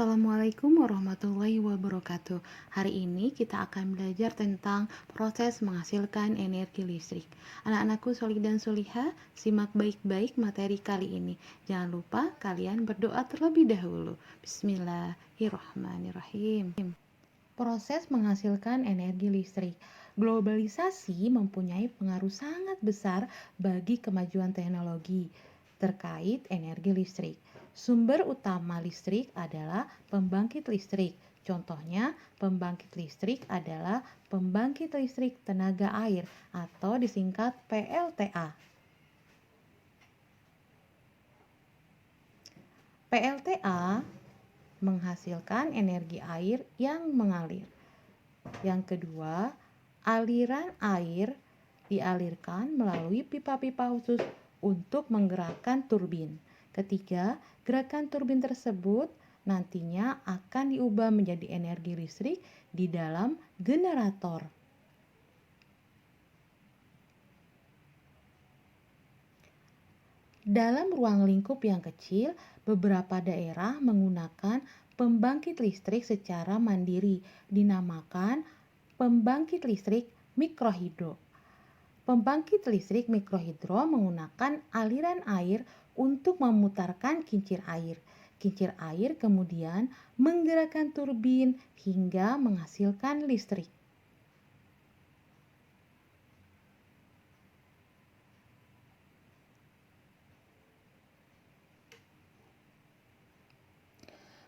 Assalamualaikum warahmatullahi wabarakatuh. Hari ini kita akan belajar tentang proses menghasilkan energi listrik. Anak-anakku solih dan soliha, simak baik-baik materi kali ini. Jangan lupa kalian berdoa terlebih dahulu. Bismillahirrahmanirrahim. Proses menghasilkan energi listrik. Globalisasi mempunyai pengaruh sangat besar bagi kemajuan teknologi terkait energi listrik. Sumber utama listrik adalah pembangkit listrik. Contohnya, pembangkit listrik adalah pembangkit listrik tenaga air atau disingkat PLTA. PLTA menghasilkan energi air yang mengalir. Yang kedua, aliran air dialirkan melalui pipa-pipa khusus untuk menggerakkan turbin. Ketiga, gerakan turbin tersebut nantinya akan diubah menjadi energi listrik di dalam generator. Dalam ruang lingkup yang kecil, beberapa daerah menggunakan pembangkit listrik secara mandiri, dinamakan pembangkit listrik mikrohidro. Pembangkit listrik mikrohidro menggunakan aliran air untuk memutarkan kincir air. Kincir air kemudian menggerakkan turbin hingga menghasilkan listrik.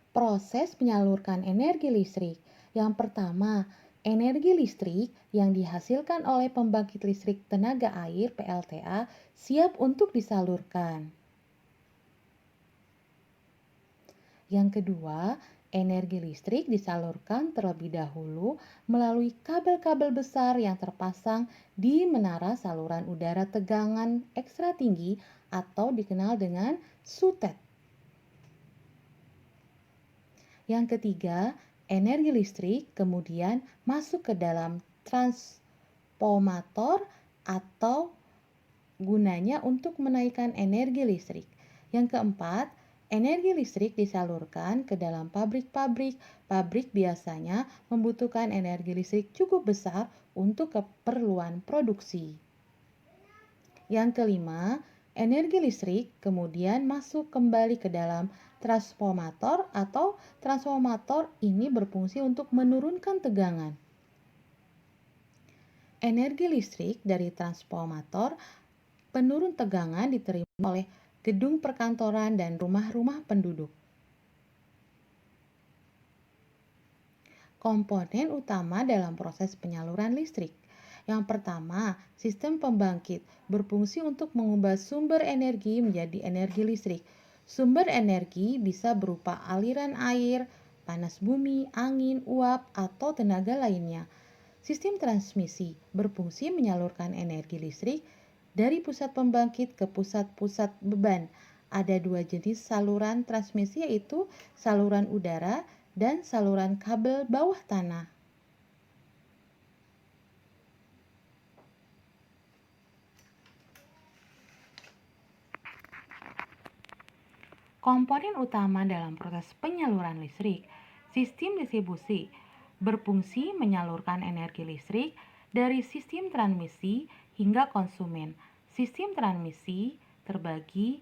Proses menyalurkan energi listrik. Yang pertama, energi listrik yang dihasilkan oleh pembangkit listrik tenaga air (PLTA) siap untuk disalurkan. Yang kedua, energi listrik disalurkan terlebih dahulu melalui kabel-kabel besar yang terpasang di menara saluran udara tegangan ekstra tinggi atau dikenal dengan SUTET. Yang ketiga, energi listrik kemudian masuk ke dalam transformator atau gunanya untuk menaikkan energi listrik. Yang keempat, energi listrik disalurkan ke dalam pabrik-pabrik. Pabrik biasanya membutuhkan energi listrik cukup besar untuk keperluan produksi. Yang kelima, energi listrik kemudian masuk kembali ke dalam transformator atau transformator ini berfungsi untuk menurunkan tegangan. Energi listrik dari transformator penurun tegangan diterima oleh gedung perkantoran dan rumah-rumah penduduk. Komponen utama dalam proses penyaluran listrik. Yang pertama, sistem pembangkit berfungsi untuk mengubah sumber energi menjadi energi listrik. Sumber energi bisa berupa aliran air, panas bumi, angin, uap, atau tenaga lainnya. Sistem transmisi berfungsi menyalurkan energi listrik dari pusat pembangkit ke pusat-pusat beban. Ada dua jenis saluran transmisi, yaitu saluran udara dan saluran kabel bawah tanah. Komponen utama dalam proses penyaluran listrik. Sistem distribusi berfungsi menyalurkan energi listrik dari sistem transmisi hingga konsumen. Sistem transmisi terbagi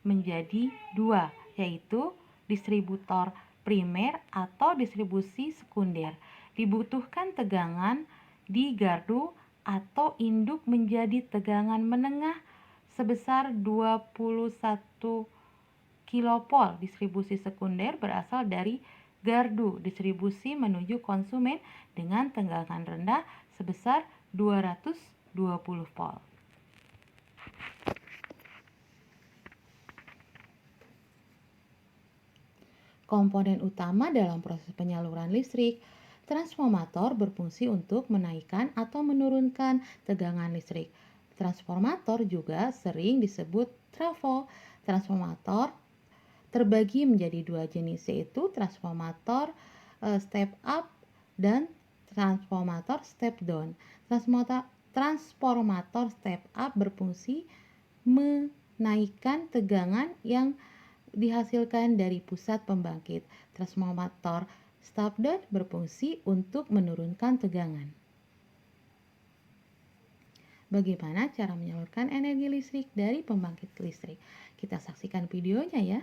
menjadi dua, yaitu distributor primer atau distribusi sekunder. Dibutuhkan tegangan di gardu atau induk menjadi tegangan menengah sebesar 21 kilopol. Distribusi sekunder berasal dari gardu distribusi menuju konsumen dengan tegangan rendah sebesar 220 volt. Komponen utama dalam proses penyaluran listrik. Transformator berfungsi untuk menaikkan atau menurunkan tegangan listrik. Transformator juga sering disebut trafo. Transformator terbagi menjadi dua jenis, yaitu transformator step up dan transformator step down. Transformator step up berfungsi menaikkan tegangan yang dihasilkan dari pusat pembangkit. Transformator step-down berfungsi untuk menurunkan tegangan. Bagaimana cara menyalurkan energi listrik dari pembangkit listrik? Kita saksikan videonya ya.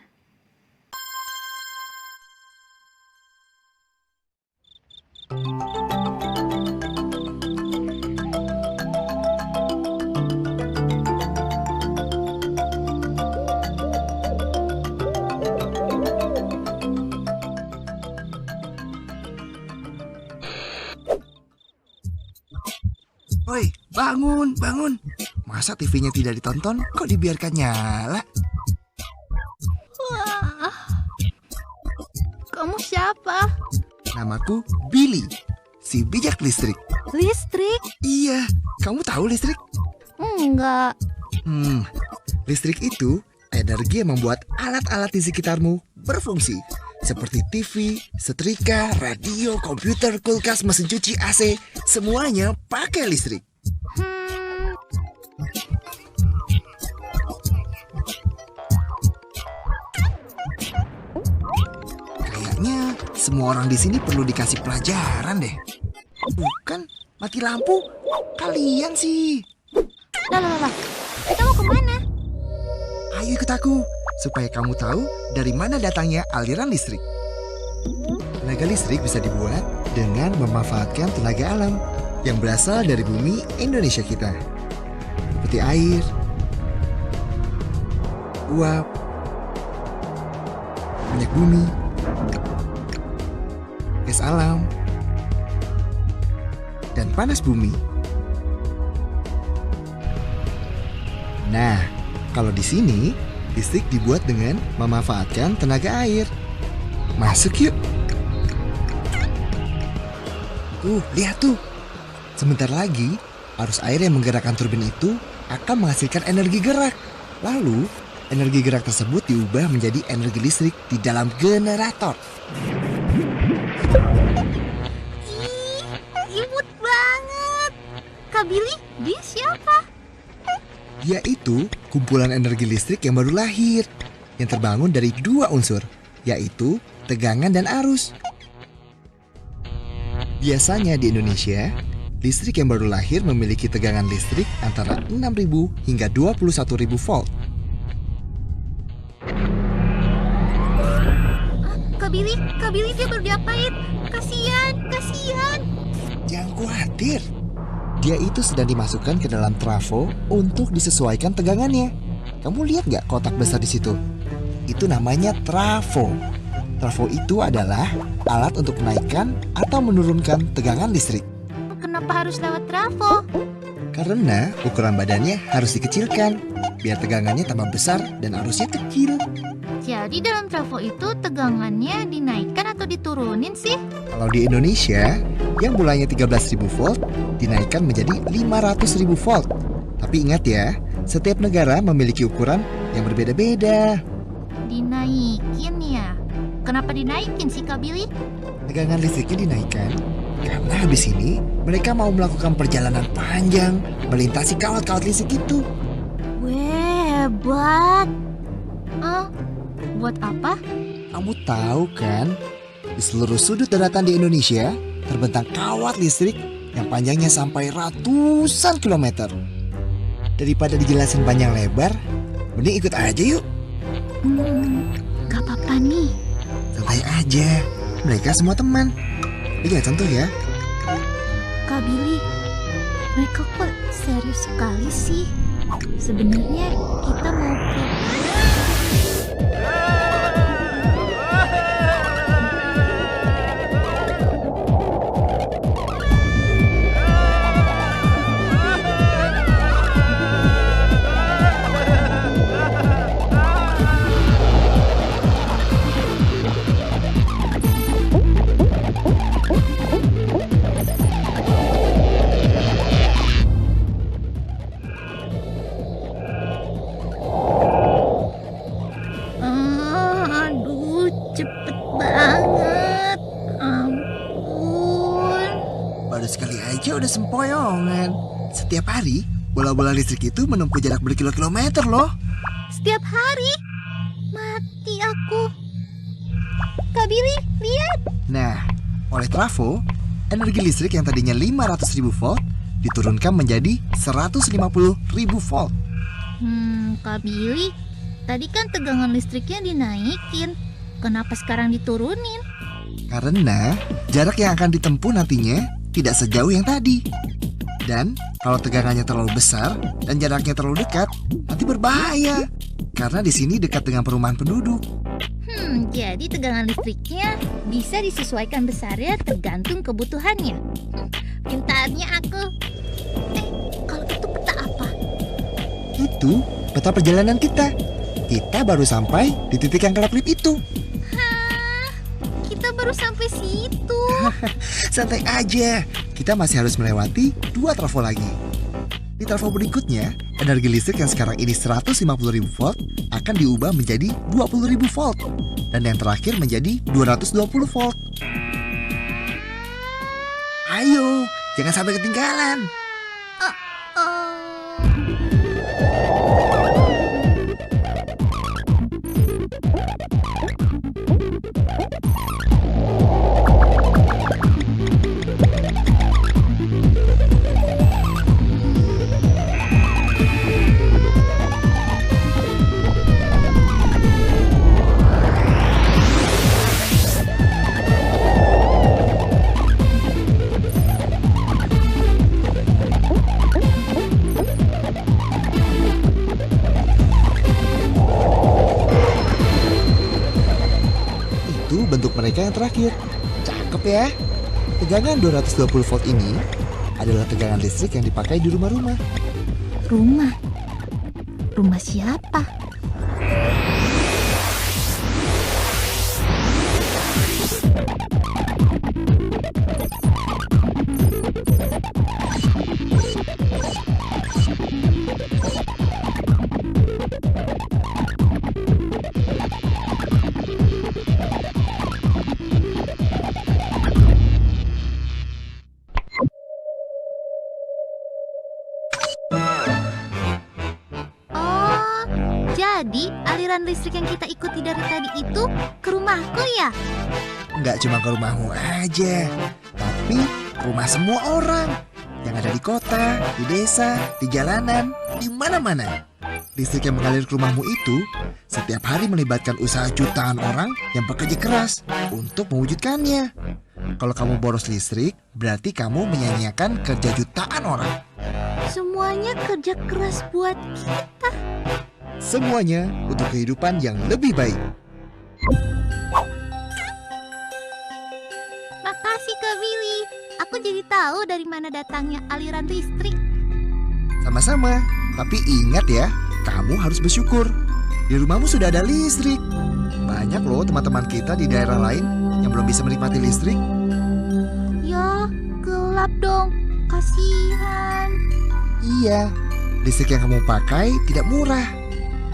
Woi, bangun, bangun. Masa TV-nya tidak ditonton, kok dibiarkan nyala? Wah, kamu siapa? Namaku Billy, si bijak listrik. Listrik? Iya, kamu tahu listrik? Enggak. Listrik itu energi yang membuat alat-alat di sekitarmu berfungsi. Seperti TV, setrika, radio, komputer, kulkas, mesin cuci, AC. Semuanya pakai listrik. Kayaknya semua orang di sini perlu dikasih pelajaran deh. Bukan, mati lampu. Kalian sih. Lah. Kita mau kemana? Ayo ikut aku, supaya kamu tahu dari mana datangnya aliran listrik. Tenaga listrik bisa dibuat dengan memanfaatkan tenaga alam yang berasal dari bumi Indonesia kita. Seperti air, uap, minyak bumi, gas alam, dan panas bumi. Nah, kalau di sini listrik dibuat dengan memanfaatkan tenaga air. Masuk yuk. Lihat tuh. Sebentar lagi, arus air yang menggerakkan turbin itu akan menghasilkan energi gerak. Lalu, energi gerak tersebut diubah menjadi energi listrik di dalam generator. Imut banget. Kak Billy, dia siapa? Dia itu kumpulan energi listrik yang baru lahir, yang terbangun dari dua unsur, yaitu tegangan dan arus. Biasanya di Indonesia, listrik yang baru lahir memiliki tegangan listrik antara 6.000 hingga 21.000 volt. Kak Billy dia baru diapain? Kasihan. Jangan khawatir, dia itu sedang dimasukkan ke dalam trafo untuk disesuaikan tegangannya. Kamu lihat nggak kotak besar di situ? Itu namanya trafo. Trafo itu adalah alat untuk menaikkan atau menurunkan tegangan listrik. Kenapa harus lewat trafo? Karena ukuran badannya harus dikecilkan, biar tegangannya tambah besar dan arusnya kecil. Jadi dalam trafo itu tegangannya dinaikkan atau diturunin sih? Kalau di Indonesia, yang mulainya 13.000 volt dinaikkan menjadi 500.000 volt. Tapi ingat ya, setiap negara memiliki ukuran yang berbeda-beda. Dinaikin ya? Kenapa dinaikin sih Kak Billy? Tegangan listriknya dinaikkan karena habis ini mereka mau melakukan perjalanan panjang melintasi kawat-kawat listrik itu. Weh, hebat. Buat apa? Kamu tahu kan, di seluruh sudut daratan di Indonesia terbentang kawat listrik yang panjangnya sampai ratusan kilometer. Daripada dijelasin panjang lebar, mending ikut aja yuk. Gak apa-apa nih. Santai aja, mereka semua teman. Lihat contoh ya. Kak Billy, mereka kok serius sekali sih? Sebenarnya kita mau ke... Aduh, cepet banget. Ampun. Baru sekali aja udah sempoyongan. Setiap hari, bola-bola listrik itu menempuh jarak berkilo-kilometer loh. Setiap hari? Mati aku. Kak Billy, lihat. Nah, oleh trafo, energi listrik yang tadinya 500.000 volt diturunkan menjadi 150.000 volt. Kak Billy, tadi kan tegangan listriknya dinaikin. Kenapa sekarang diturunin? Karena jarak yang akan ditempuh nantinya tidak sejauh yang tadi. Dan kalau tegangannya terlalu besar dan jaraknya terlalu dekat, nanti berbahaya. Karena di sini dekat dengan perumahan penduduk. Jadi tegangan listriknya bisa disesuaikan besarnya tergantung kebutuhannya. Pintarnya aku. Kalau itu peta apa? Itu peta perjalanan kita. Kita baru sampai di titik yang kelap-kelip itu. Hah, kita baru sampai situ. Santai aja, kita masih harus melewati 2 trafo lagi. Di trafo berikutnya, energi listrik yang sekarang ini 150.000 volt akan diubah menjadi 20.000 volt. Dan yang terakhir menjadi 220 volt. Ayo, jangan sampai ketinggalan. Itu bentuk mereka yang terakhir. Cakep ya. Tegangan 220 volt ini adalah tegangan listrik yang dipakai di rumah-rumah. Rumah? Rumah siapa? Jadi aliran listrik yang kita ikuti dari tadi itu ke rumahku ya? Nggak cuma ke rumahmu aja, tapi ke rumah semua orang yang ada di kota, di desa, di jalanan, di mana-mana. Listrik yang mengalir ke rumahmu itu setiap hari melibatkan usaha jutaan orang yang bekerja keras untuk mewujudkannya. Kalau kamu boros listrik, berarti kamu menyanyiakan kerja jutaan orang. Semuanya kerja keras buat kita. Semuanya untuk kehidupan yang lebih baik. Makasih Kak Billy. Aku jadi tahu dari mana datangnya aliran listrik. Sama-sama, tapi ingat ya, kamu harus bersyukur. Di rumahmu sudah ada listrik. Banyak loh teman-teman kita di daerah lain yang belum bisa menikmati listrik. Ya, gelap dong. Kasihan. Iya, listrik yang kamu pakai tidak murah.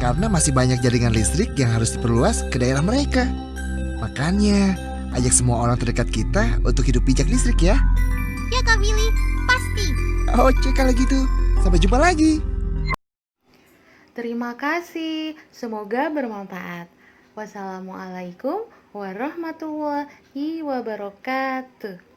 Karena masih banyak jaringan listrik yang harus diperluas ke daerah mereka. Makanya, ajak semua orang terdekat kita untuk hidup bijak listrik ya. Ya Kak Billy, pasti. Oke kalau gitu, sampai jumpa lagi. Terima kasih, semoga bermanfaat. Wassalamualaikum warahmatullahi wabarakatuh.